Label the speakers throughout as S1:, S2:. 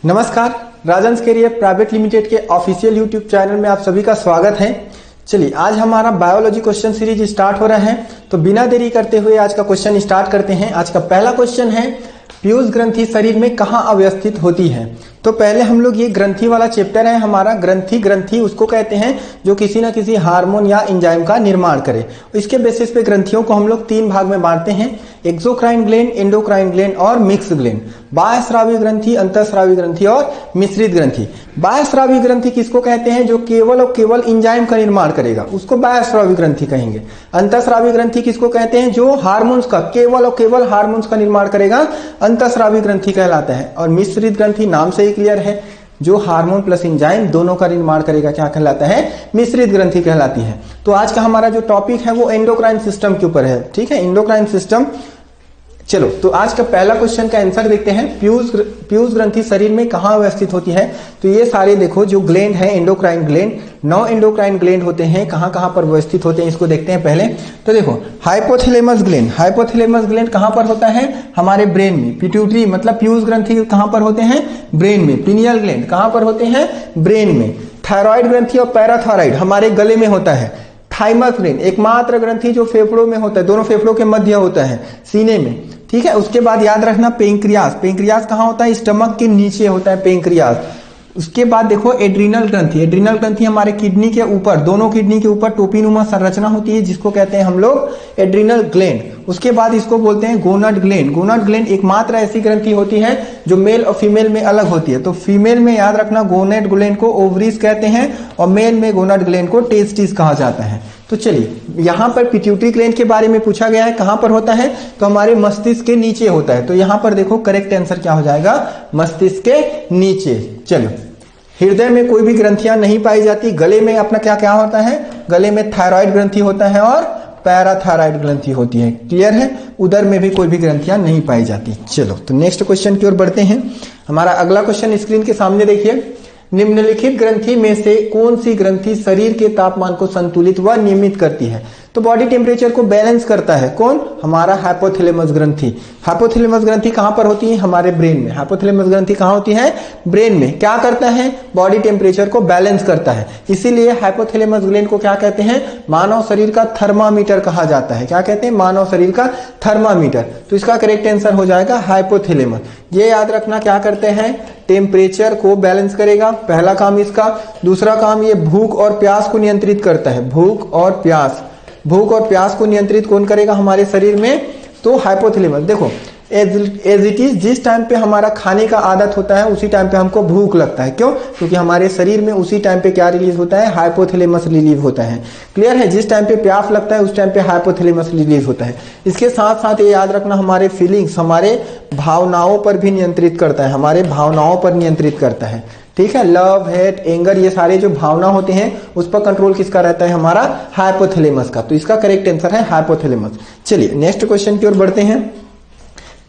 S1: नमस्कार, Rajans career private limited के official YouTube channel में आप सभी का स्वागत है। चलिए, आज हमारा बायोलॉजी क्वेश्चन सीरीज स्टार्ट हो रहा है, तो बिना देरी करते हुए आज का क्वेश्चन स्टार्ट करते हैं। आज का पहला क्वेश्चन है, पीयूष ग्रंथि शरीर में कहाँ अवस्थित होती है। तो पहले हम लोग ये ग्रंथि वाला चैप्टर है हमारा। ग्रंथि उसको कहते हैं जो किसी ना किसी हार्मोन या एंजाइम का निर्माण करे। इसके बेसिस पे ग्रंथियों को हम लोग तीन भाग में बांटते हैं, एक्सोक्राइन ग्लैंड, एंडोक्राइन ग्लैंड और मिक्स ग्लैंड। बाह्यस्रावी ग्रंथि, अंतःस्रावी ग्रंथि और मिश्रित ग्रंथि। बाह्यस्रावी ग्रंथि किसको कहते हैं? जो केवल और केवल एंजाइम का निर्माण करेगा, उसको बाह्यस्रावी ग्रंथि कहेंगे। अंतःस्रावी ग्रंथि किसको कहते हैं? जो हार्मोन्स का, केवल और केवल हार्मोन्स का निर्माण करेगा, अंतःस्रावी ग्रंथि कहलाता है। और मिश्रित ग्रंथि नाम से ही क्लियर है, जो हार्मोन प्लस एंजाइम दोनों का निर्माण करेगा, क्या कहलाता है? मिश्रित ग्रंथि कहलाती है। तो आज का हमारा जो टॉपिक है वो एंडोक्राइन सिस्टम के ऊपर है। ठीक है, एंडोक्राइन सिस्टम। चलो, तो आज का पहला क्वेश्चन का आंसर देखते हैं। पीयूष ग्रंथि शरीर में कहाँ अवस्थित होती है? तो ये सारे देखो जो ग्लैंड है, एंडोक्राइन ग्लैंड, 9 एंडोक्राइन ग्लैंड होते हैं। कहाँ कहाँ पर अवस्थित होते हैं इसको देखते हैं पहले। तो देखो, हाइपोथैलेमस ग्लैंड, हाइपोथैलेमस ग्लैंड कहाँ पर होता है? हमारे ब्रेन में। पिट्यूटरी मतलब पीयूष ग्रंथि कहाँ पर होते हैं? ब्रेन में। पिनियल ग्लैंड कहाँ पर होते हैं? ब्रेन में। थायराइड ग्रंथि और पैराथायराइड हमारे गले में होता है। थाइमस ग्लैंड एकमात्र ग्रंथि जो फेफड़ों में होता है, दोनों फेफड़ों के मध्य होता है, सीने में। ठीक है, उसके बाद याद रखना पेंक्रियास। पेंक्रियास कहाँ होता है? स्टमक के नीचे होता है पेंक्रियास। उसके बाद देखो एड्रीनल ग्रंथि। एड्रीनल ग्रंथि हमारे किडनी के ऊपर, दोनों किडनी के ऊपर टोपीनुमा संरचना होती है, जिसको कहते हैं हम लोग एड्रीनल ग्लैंड। उसके बाद इसको बोलते हैं गोनाड ग्लैंड। गोनाड ग्लैंड एकमात्र ऐसी ग्रंथि होती है जो मेल और फीमेल में अलग होती है। तो फीमेल में याद रखना गोनेड ग्लैंड को ओवरीज कहते हैं और मेल में गोनाड ग्लैंड को टेस्टिस कहा जाता है। तो चलिए, यहां पर पिट्यूटरी ग्लैंड के बारे में पूछा गया है, कहां पर होता है? तो हमारे मस्तिष्क के नीचे होता है। तो यहां पर देखो करेक्ट आंसर क्या हो जाएगा? मस्तिष्क के नीचे। चलो, हृदय में कोई भी ग्रंथियां नहीं पाई जाती। गले में अपना क्या क्या होता है? गले में थायराइड ग्रंथि होता है और पैराथायराइड ग्रंथि होती है। क्लियर है? उदर में भी कोई भी ग्रंथियां नहीं पाई जाती। चलो, तो नेक्स्ट क्वेश्चन की ओर बढ़ते हैं। हमारा अगला क्वेश्चन स्क्रीन के सामने देखिए। निम्नलिखित ग्रंथि में से कौन सी ग्रंथि शरीर के तापमान को संतुलित व नियमित करती है? तो बॉडी टेम्परेचर को बैलेंस करता है कौन? हमारा हाइपोथैलेमस ग्रंथि। हाइपोथैलेमस ग्रंथि कहां पर होती है? हमारे ब्रेन में। हाइपोथैलेमस ग्रंथि कहां होती है? ब्रेन में। क्या करता है? बॉडी टेम्परेचर को बैलेंस करता है। इसीलिए हाइपोथैलेमस ग्लैंड को क्या कहते हैं? मानव शरीर का थर्मामीटर कहा जाता है। क्या कहते हैं? मानव शरीर का थर्मामीटर। तो इसका करेक्ट आंसर हो जाएगा हाइपोथैलेमस। ये याद रखना, क्या करते हैं? टेम्परेचर को बैलेंस करेगा, पहला काम इसका। दूसरा काम, ये भूख और प्यास को नियंत्रित करता है। भूख और प्यास, भूख और प्यास को नियंत्रित कौन करेगा हमारे शरीर में? तो हाइपोथैलेमस। देखो, एज इट इज, जिस टाइम पे हमारा खाने का आदत होता है उसी टाइम पे हमको भूख लगता है। क्यों? क्योंकि हमारे शरीर में उसी टाइम पे क्या रिलीज होता है? हाइपोथैलेमस रिलीज होता है। क्लियर है? जिस टाइम पे प्यास लगता है उस टाइम पे हाइपोथैलेमस रिलीज होता है। इसके साथ साथ ये याद रखना, हमारे फीलिंग्स, हमारे भावनाओं पर भी नियंत्रित करता है। हमारे भावनाओं पर नियंत्रित करता है। ठीक है, लव, हेट, एंगर, ये सारे जो भावना होते हैं उस पर कंट्रोल किसका रहता है? हमारा हाइपोथैलेमस का। तो इसका करेक्ट आंसर है हाइपोथैलेमस। चलिए, नेक्स्ट क्वेश्चन की ओर बढ़ते हैं।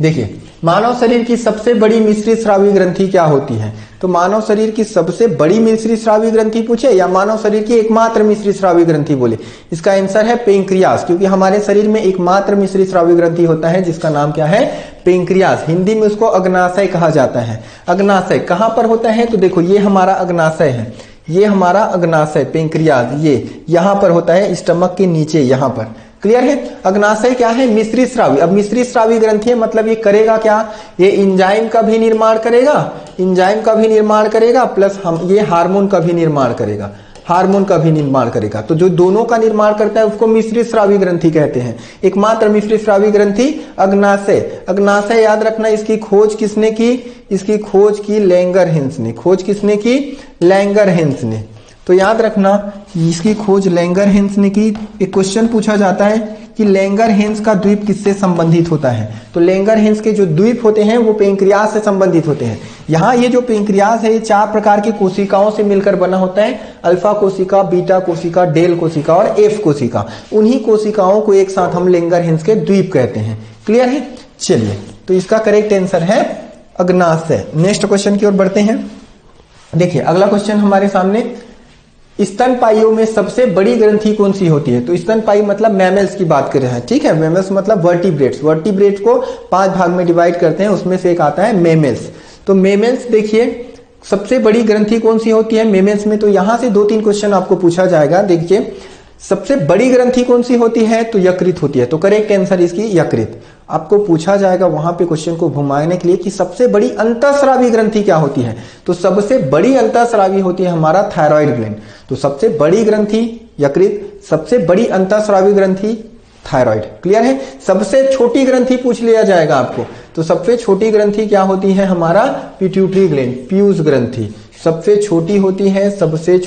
S1: देखिए, मानव शरीर की सबसे बड़ी मिश्रित स्रावी ग्रंथि क्या होती है? तो मानव शरीर की सबसे बड़ी मिश्रित स्रावी ग्रंथि पूछे या मानव शरीर की एकमात्र मिश्रित स्रावी ग्रंथि बोले? इसका आंसर है पेंक्रियास, क्योंकि हमारे शरीर में एकमात्र मिश्रित स्रावी ग्रंथि होता है जिसका नाम क्या है? पेंक्रियास। हिंदी में उसको अग्नाशय कहा जाता है। अग्नाशय कहां पर होता है? तो देखो, ये हमारा अग्नाशय है, ये हमारा अग्नाशय पेंक्रियास, ये यहां पर होता है, स्टमक के नीचे यहां पर। क्लियर है? अग्नाशय क्या है? मिश्रित स्रावी। अब मिश्रित स्रावी ग्रंथि है, मतलब ये करेगा क्या? ये एंजाइम का भी निर्माण करेगा, एंजाइम का भी निर्माण करेगा, प्लस ये हार्मोन का भी निर्माण करेगा, हार्मोन का भी निर्माण करेगा। तो जो दोनों का निर्माण करता है उसको मिश्रित स्रावी ग्रंथि कहते हैं। एकमात्र मिश्रित स्रावी ग्रंथि अग्नाशय। अग्नाशय याद रखना, इसकी खोज किसने की? इसकी खोज की लैंगरहैंस ने। खोज किसने की? लैंगरहैंस ने। तो याद रखना, इसकी खोज लैंगरहैंस ने की। एक क्वेश्चन पूछा जाता है कि लैंगरहैंस का द्वीप किससे संबंधित होता है? तो लैंगरहैंस के जो द्वीप होते हैं वो पेंक्रियास से संबंधित होते हैं। यहाँ ये जो पेंक्रियास है ये 4 प्रकार की कोशिकाओं से मिलकर बना होता है। अल्फा कोशिका, बीटा कोशिका, डेल कोशिका और एफ कोशिका। उन्हीं कोशिकाओं को एक साथ हम लैंगरहैंस के द्वीप कहते हैं। क्लियर है? चलिए, तो इसका करेक्ट आंसर है अग्नाशय। नेक्स्ट क्वेश्चन की ओर बढ़ते हैं। देखिए, अगला क्वेश्चन हमारे सामने, स्तनपाइयों में सबसे बड़ी ग्रंथि कौन सी होती है? तो स्तनपाई मतलब मैमल्स की बात कर रहे हैं। ठीक है, मैमल्स मतलब वर्टिब्रेट्स। वर्टिब्रेट्स को 5 भाग में डिवाइड करते हैं, उसमें से एक आता है मैमल्स। तो मेमेन्स देखिए सबसे बड़ी ग्रंथि कौन सी होती है मेमेन्स में, तो यहां से 2-3 क्वेश्चन आपको पूछा जाएगा। देखिए सबसे बड़ी ग्रंथि कौन सी होती है, तो यकृत होती है। तो करेक्ट आंसर इसकी यकृत। आपको पूछा जाएगा वहां पे क्वेश्चन को घुमाने के लिए कि सबसे बड़ी अंतःस्रावी ग्रंथि क्या होती है, तो सबसे बड़ी अंतःस्रावी होती है हमारा थायराइड ग्लैंड। तो सबसे बड़ी ग्रंथि यकृत, सबसे बड़ी अंतःस्रावी ग्रंथि थायराइड। क्लियर है। सबसे छोटी ग्रंथि पूछ लिया जाएगा आपको, तो सबसे छोटी ग्रंथि क्या होती है हमारा पिट्यूटरी ग्लैंड, पीयूष ग्रंथि सबसे छोटी होती है। सबसे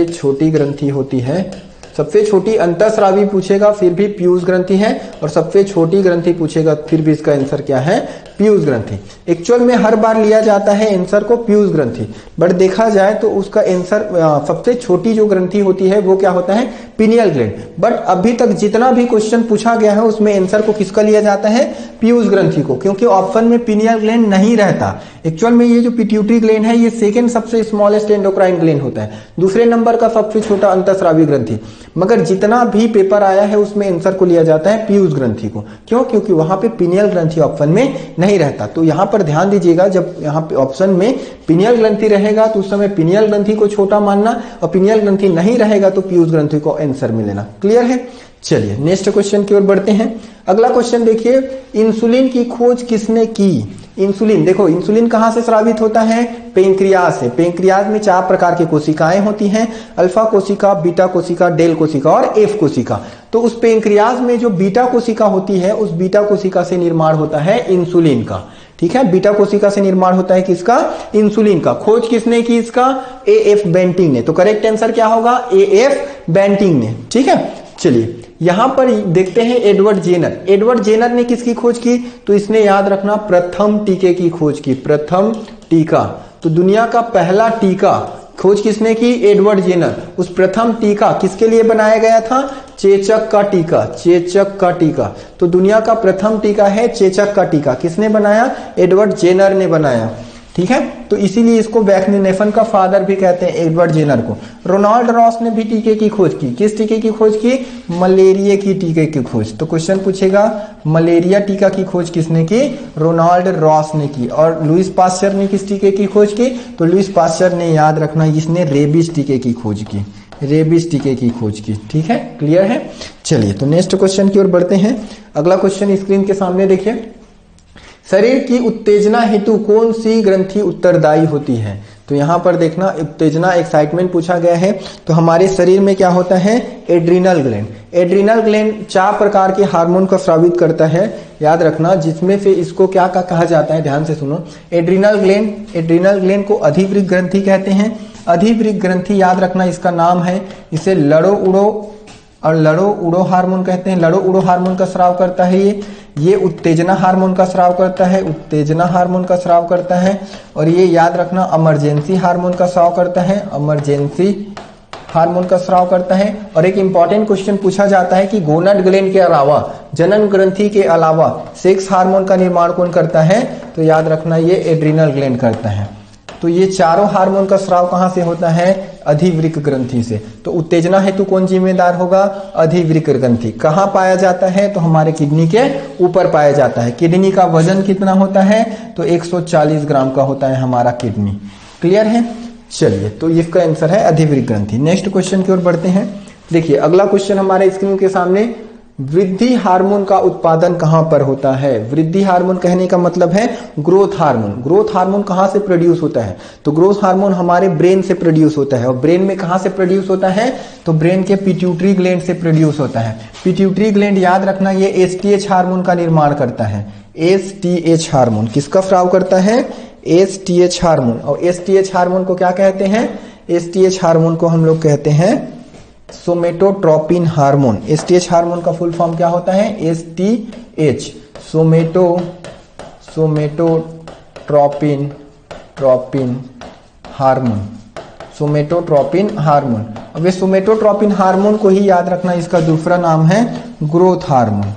S1: छोटी ग्रंथि होती है, सबसे छोटी अंतःस्रावी पूछेगा फिर भी पीयूष ग्रंथि है, और सबसे छोटी ग्रंथि पूछेगा फिर भी इसका आंसर क्या है, पीयूष ग्रंथि। एक्चुअल में हर बार लिया जाता है आंसर को पीयूष ग्रंथि, बट देखा जाए तो उसका आंसर सबसे छोटी जो ग्रंथि होती है वो क्या होता है, पीनियल ग्लैंड। बट अभी तक जितना भी क्वेश्चन पूछा गया है उसमें आंसर को किसका लिया जाता है, पीयूष ग्रंथि को, क्योंकि ऑप्शन में पीनियल ग्लैंड नहीं रहता। एक्चुअल में ये जो पिट्यूटरी ग्लैंड है ये सेकंड सबसे स्मॉलेस्ट एंडोक्राइन ग्लैंड होता है, दूसरे नंबर का सबसे छोटा अंतःस्रावी ग्रंथि, मगर जितना भी पेपर आया है उसमें आंसर को लिया जाता है पीयूष ग्रंथि को। क्यों, क्योंकि वहां पे पीनियल ग्रंथि ऑप्शन में नहीं रहता। तो यहां पर ध्यान दीजिएगा, जब यहाँ पे ऑप्शन में पीनियल ग्रंथि रहेगा तो उस समय पीनियल ग्रंथि को छोटा मानना, और पीनियल ग्रंथि नहीं रहेगा तो पीयूष ग्रंथि को आंसर में लेना। क्लियर है। चलिए नेक्स्ट क्वेश्चन की ओर बढ़ते हैं। अगला क्वेश्चन देखिए, इंसुलिन की खोज किसने की। इंसुलिन, देखो इंसुलिन कहां से स्रावित होता है, पेंक्रियाज से। पेंक्रियाज में 4 प्रकार की कोशिकाएं होती हैं, अल्फा कोशिका, बीटा कोशिका, डेल कोशिका और एफ कोशिका। तो उस पेंक्रियाज में जो बीटा कोशिका होती है, उस बीटा कोशिका से निर्माण होता है इंसुलिन का। ठीक है, बीटा कोशिका से निर्माण होता है किसका, इंसुलिन का। खोज किसने की इसका, एएफ बेंटिंग ने। तो करेक्ट आंसर क्या होगा, एएफ बेंटिंग ने। ठीक है। चलिए यहां पर देखते हैं एडवर्ड जेनर। एडवर्ड जेनर ने किसकी खोज की, तो इसने याद रखना प्रथम टीके की खोज की। प्रथम टीका, तो दुनिया का पहला टीका खोज किसने की, एडवर्ड जेनर। उस प्रथम टीका किसके लिए बनाया गया था, चेचक का टीका। चेचक का टीका, तो दुनिया का प्रथम टीका है चेचक का टीका। किसने बनाया, एडवर्ड जेनर ने बनाया। ठीक है, तो इसीलिए इसको वैक्सीनेशन का फादर भी कहते हैं एडवर्ड जेनर को। रोनाल्ड रॉस ने भी टीके की खोज की। किस टीके की खोज की, मलेरिया की टीके की खोज। तो क्वेश्चन पूछेगा मलेरिया टीका की खोज किसने की, रोनाल्ड रॉस ने की। और लुईस पास्चर ने किस टीके की खोज की, तो लुईस पास्चर ने, याद रखना, इसने रेबीज टीके की खोज की। रेबीज टीके की खोज की। ठीक है, क्लियर है। चलिए तो नेक्स्ट क्वेश्चन की ओर बढ़ते हैं। अगला क्वेश्चन स्क्रीन के सामने देखिए, शरीर की उत्तेजना हेतु कौन सी ग्रंथि उत्तरदायी होती है। तो यहां पर देखना, उत्तेजना एक्साइटमेंट पूछा गया है। तो हमारे शरीर में क्या होता है, एड्रीनल ग्लैंड। एड्रीनल ग्लैंड 4 प्रकार के हार्मोन को स्रावित करता है, याद रखना, जिसमें से इसको क्या कहा जाता है, ध्यान से सुनो। एड्रीनल ग्लैंड को अधिवृक्क ग्रंथि कहते हैं। अधिवृक्क ग्रंथि याद रखना इसका नाम है। इसे लड़ो उड़ो हार्मोन कहते हैं। लड़ो उड़ो हार्मोन का स्राव करता है ये उत्तेजना हार्मोन का स्राव करता है। उत्तेजना हार्मोन का स्राव करता है। और ये याद रखना इमरजेंसी हार्मोन का स्राव करता है। इमरजेंसी हार्मोन का स्राव करता है। और एक इंपॉर्टेंट क्वेश्चन पूछा जाता है कि गोनाड ग्लैंड के अलावा, जनन ग्रंथि के अलावा सेक्स हार्मोन का निर्माण कौन करता है, तो याद रखना ये एड्रीनल ग्लैंड करता है। तो ये चारों हार्मोन का स्राव कहां से होता है, अधिवृक्क ग्रंथि से। तो उत्तेजना हेतु कौन जिम्मेदार होगा, अधिवृक्क ग्रंथि। कहां पाया जाता है, तो हमारे किडनी के ऊपर पाया जाता है। किडनी का वजन कितना होता है, तो 140 ग्राम का होता है हमारा किडनी। क्लियर है। चलिए तो इसका आंसर है अधिवृक्क ग्रंथि। नेक्स्ट क्वेश्चन की ओर बढ़ते हैं। देखिए अगला क्वेश्चन हमारे स्क्रीन के सामने, वृद्धि हार्मोन का उत्पादन कहां पर होता है। वृद्धि हार्मोन कहने का मतलब है ग्रोथ हार्मोन। ग्रोथ हार्मोन कहां से प्रोड्यूस होता है, तो ग्रोथ हार्मोन हमारे ब्रेन से प्रोड्यूस होता है। और ब्रेन में कहां से प्रोड्यूस होता है, तो ब्रेन के पिट्यूटरी ग्लैंड से प्रोड्यूस होता है। पिट्यूटरी ग्लैंड याद रखना ये एसटीएच हार्मोन का निर्माण करता है। एसटीएच हार्मोन किसका स्राव करता है, एसटीएच हार्मोन। और एसटीएच हार्मोन को क्या कहते हैं, एसटीएच हार्मोन को हम लोग कहते हैं सोमेटोट्रोपिन हार्मोन। एसटीएच हार्मोन का फुल फॉर्म क्या होता है, STH, somatotropin hormone. Somatotropin hormone. अब ये सोमेटोट्रोपिन हार्मोन को ही याद रखना, इसका दूसरा नाम है growth hormone.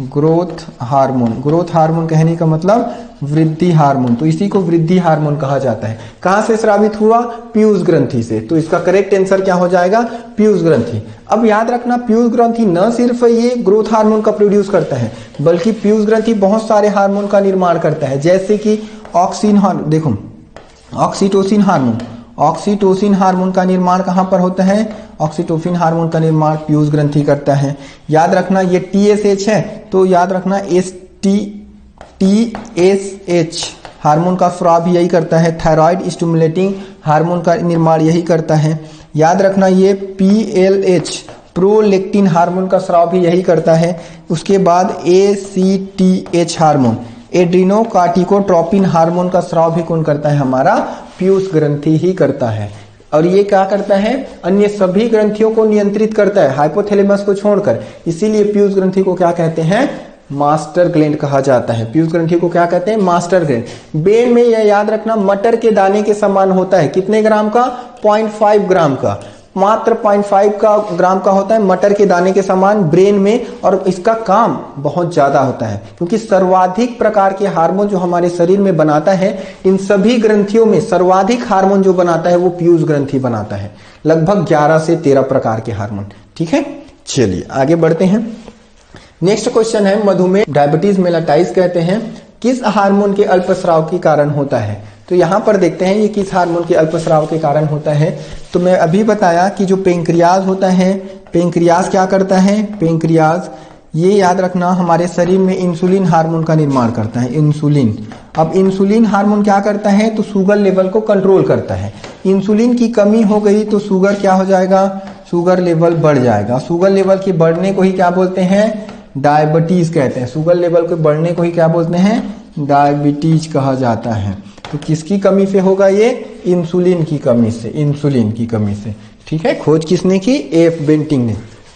S1: Growth hormone, growth hormone कहने का मतलब वृद्धि हार्मोन। तो इसी को वृद्धि हार्मोन कहा जाता है। कहां से स्रावित हुआ, पीयूष ग्रंथि से। तो इसका करेक्ट आंसर क्या हो जाएगा, पीयूष ग्रंथि। अब याद रखना पीयूष ग्रंथि न सिर्फ ये ग्रोथ हार्मोन का प्रोड्यूस करता है, बल्कि पीयूष ग्रंथि बहुत सारे हार्मोन का निर्माण करता है, जैसे कि देखो ऑक्सीटोसिन हार्मोन, ऑक्सीटोसिन हार्मोन का निर्माण कहाँ पर होता है? ऑक्सीटोसिन हार्मोन का निर्माण पीयूष ग्रंथि करता है। याद रखना ये TSH है, तो याद रखना TSH हार्मोन का स्राव यही करता है। थायराइड स्टिमुलेटिंग हार्मोन का निर्माण यही करता है। याद रखना ये PLH प्रोलेक्टिन हार्मोन का स्राव भी यही करता है। उसके बाद ACTH हार्मोन एड्रीनोकार्टिकोट्रोपिन हार्मोन का स्राव भी कौन करता है? हमारा पीयूष ग्रंथि ही करता है। और ये क्या करता है? अन्य सभी ग्रंथियों को नियंत्रित करता है हाइपोथैलेमस को छोड़कर। इसीलिए पीयूष ग्रंथि को क्या कहते हैं? मास्टर ग्लैंड कहा जाता है। पीयूष ग्रंथि को क्या कहते हैं? Master gland. ब्रेन में यह याद रखना मटर के दाने के समान होता है। कितने ग्राम का? 0.5 ग्राम का, मात्र 0.5 ग्राम का होता है, मटर के दाने के समान ब्रेन में। और इसका काम बहुत ज्यादा होता है क्योंकि सर्वाधिक प्रकार के हार्मोन जो हमारे शरीर में बनाता है, इन सभी ग्रंथियों में सर्वाधिक हार्मोन जो बनाता है वो पीयूष ग्रंथि बनाता है, लगभग 11 से 13 प्रकार के हार्मोन। ठीक है, चलिए आगे बढ़ते हैं। नेक्स्ट क्वेश्चन है मधुमेह, डायबिटीज मेलाइटिस कहते हैं, किस हार्मोन के अल्पस्राव के कारण होता है? तो यहां पर देखते हैं ये किस हार्मोन के अल्पस्राव के कारण होता है। तो मैं अभी बताया कि जो पेंक्रियाज होता है, पेंक्रियाज क्या करता है? पेंक्रियाज ये याद रखना हमारे शरीर में इंसुलिन हार्मोन का निर्माण करता है, इंसुलिन। अब इंसुलिन हार्मोन क्या करता है? तो शुगर लेवल को कंट्रोल करता है। इंसुलिन की कमी हो गई तो शुगर क्या हो जाएगा? शुगर लेवल बढ़ जाएगा। शुगर लेवल के बढ़ने को ही क्या बोलते हैं? डायबिटीज कहते हैं। शुगर लेवल के बढ़ने को ही क्या बोलते हैं? डायबिटीज कहा जाता है। तो किसकी कमी से होगा ये? इंसुलिन की कमी से, इंसुलिन की कमी से। ठीक है, खोज किसने की? एफ बेंटिंग ने।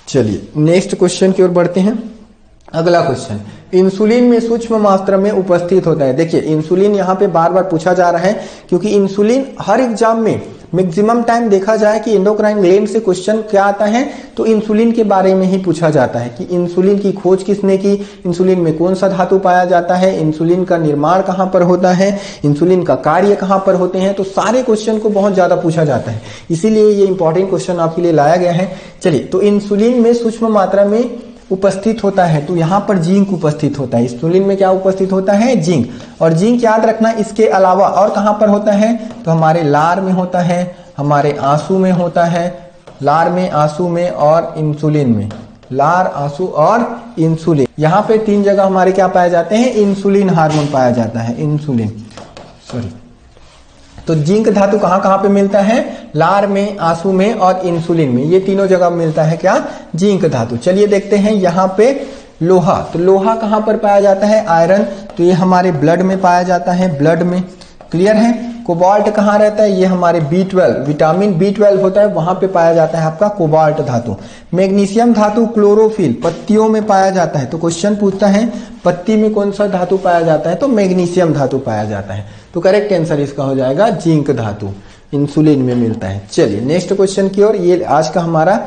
S1: चलिए नेक्स्ट क्वेश्चन की ओर बढ़ते हैं। अगला क्वेश्चन, इंसुलिन में सूक्ष्म मात्रा में उपस्थित होता है। देखिए इंसुलिन यहाँ पे बार बार पूछा जा रहा है क्योंकि इंसुलिन हर एग्जाम में मैक्सिमम टाइम देखा जाए कि एंडोक्राइन ग्लैंड से क्वेश्चन क्या आता है तो इंसुलिन के बारे में ही पूछा जाता है कि इंसुलिन की खोज किसने की, इंसुलिन में कौन सा धातु पाया जाता है, इंसुलिन का निर्माण कहाँ पर होता है, इंसुलिन का कार्य कहाँ पर होते हैं। तो सारे क्वेश्चन को बहुत ज्यादा पूछा जाता है, इसीलिए ये इंपॉर्टेंट क्वेश्चन आपके लिए लाया गया है। चलिए, तो इंसुलिन में सूक्ष्म मात्रा में उपस्थित होता है तो यहाँ पर जिंक उपस्थित होता है। इंसुलिन में क्या उपस्थित होता है? जिंक। और जिंक याद रखना इसके अलावा और कहाँ पर होता है? तो हमारे लार में होता है, हमारे आंसू में होता है, लार में, आंसू में और इंसुलिन में। लार, आंसू और इंसुलिन, यहाँ पे 3 जगह हमारे क्या पाए जाते हैं? इंसुलिन हार्मोन पाया जाता है, इंसुलिन। सॉरी, तो जिंक धातु कहाँ कहाँ पे मिलता है? लार में, आंसू में और इंसुलिन में। ये तीनों जगह मिलता है क्या? जिंक धातु। चलिए देखते हैं यहाँ पे लोहा। तो लोहा कहाँ पर पाया जाता है? आयरन। तो ये हमारे ब्लड में पाया जाता है, ब्लड में। क्लियर है? कोबाल्ट कहाँ रहता है? ये हमारे B12, विटामिन B12 होता है, वहां पे पाया जाता है आपका कोबाल्ट धातु। मैग्नीशियम धातु क्लोरोफिल, पत्तियों में पाया जाता है। तो क्वेश्चन पूछता है पत्ती में कौन सा धातु पाया जाता है? तो मैग्नीशियम धातु पाया जाता है। तो करेक्ट आंसर इसका हो जाएगा जिंक धातु, इंसुलिन में मिलता है। चलिए नेक्स्ट क्वेश्चन की ओर। ये आज का हमारा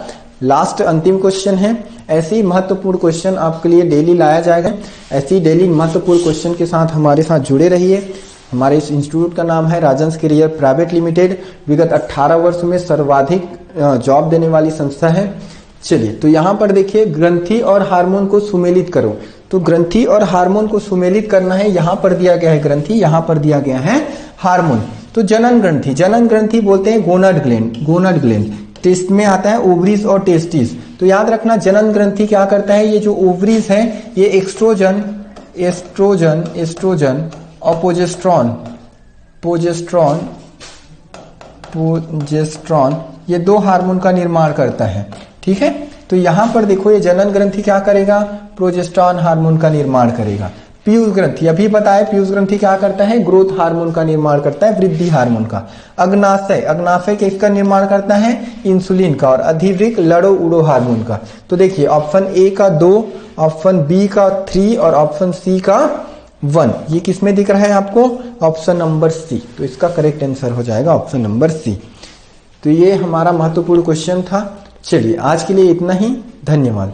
S1: लास्ट अंतिम क्वेश्चन है। ऐसी महत्वपूर्ण क्वेश्चन आपके लिए डेली लाया जाएगा। ऐसी डेली महत्वपूर्ण क्वेश्चन के साथ हमारे साथ जुड़े रहिए। हमारे इस इंस्टीट्यूट का नाम है राजंस कैरियर प्राइवेट लिमिटेड। विगत 18 वर्ष में सर्वाधिक जॉब देने वाली संस्था है। चलिए, तो यहाँ पर देखिए ग्रंथि और हार्मोन को सुमेलित करो। तो ग्रंथि और हार्मोन को सुमेलित करना है। यहाँ पर दिया गया है ग्रंथि, यहाँ पर दिया गया है हार्मोन। तो जनन ग्रंथि, जनन ग्रंथि बोलते हैं गोनड ग्लैंड, गोनड ग्लैंड। टेस्ट में आता है ओवरीज और टेस्टिस। तो याद रखना जनन ग्रंथि क्या करता है? ये जो ओवरीज है ये एक्स्ट्रोजन, एस्ट्रोजन, एस्ट्रोजन और प्रोजेस्टेरॉन, प्रोजेस्टेरॉन, प्रोजेस्टेरॉन, ये 2 हार्मोन का निर्माण करता है। ठीक है, तो यहां पर देखो ये जनन ग्रंथि क्या करेगा? प्रोजेस्टेरॉन हार्मोन का निर्माण करेगा। पीयूष ग्रंथि, अभी बताया पीयूष ग्रंथि क्या करता है? ग्रोथ हार्मोन का निर्माण करता है, वृद्धि हार्मोन का। अग्नाशय, अग्नाशय किसका निर्माण करता है? इंसुलिन का। और अधिवृक्क लड़ो उड़ो हार्मोन का। तो देखिए ऑप्शन ए का 2, ऑप्शन बी का 3 और ऑप्शन सी का 1, ये किसमें दिख रहा है आपको? Option number C. तो इसका करेक्ट आंसर हो जाएगा ऑप्शन नंबर सी। तो ये हमारा महत्वपूर्ण क्वेश्चन था। चलिए आज के लिए इतना ही, धन्यवाद।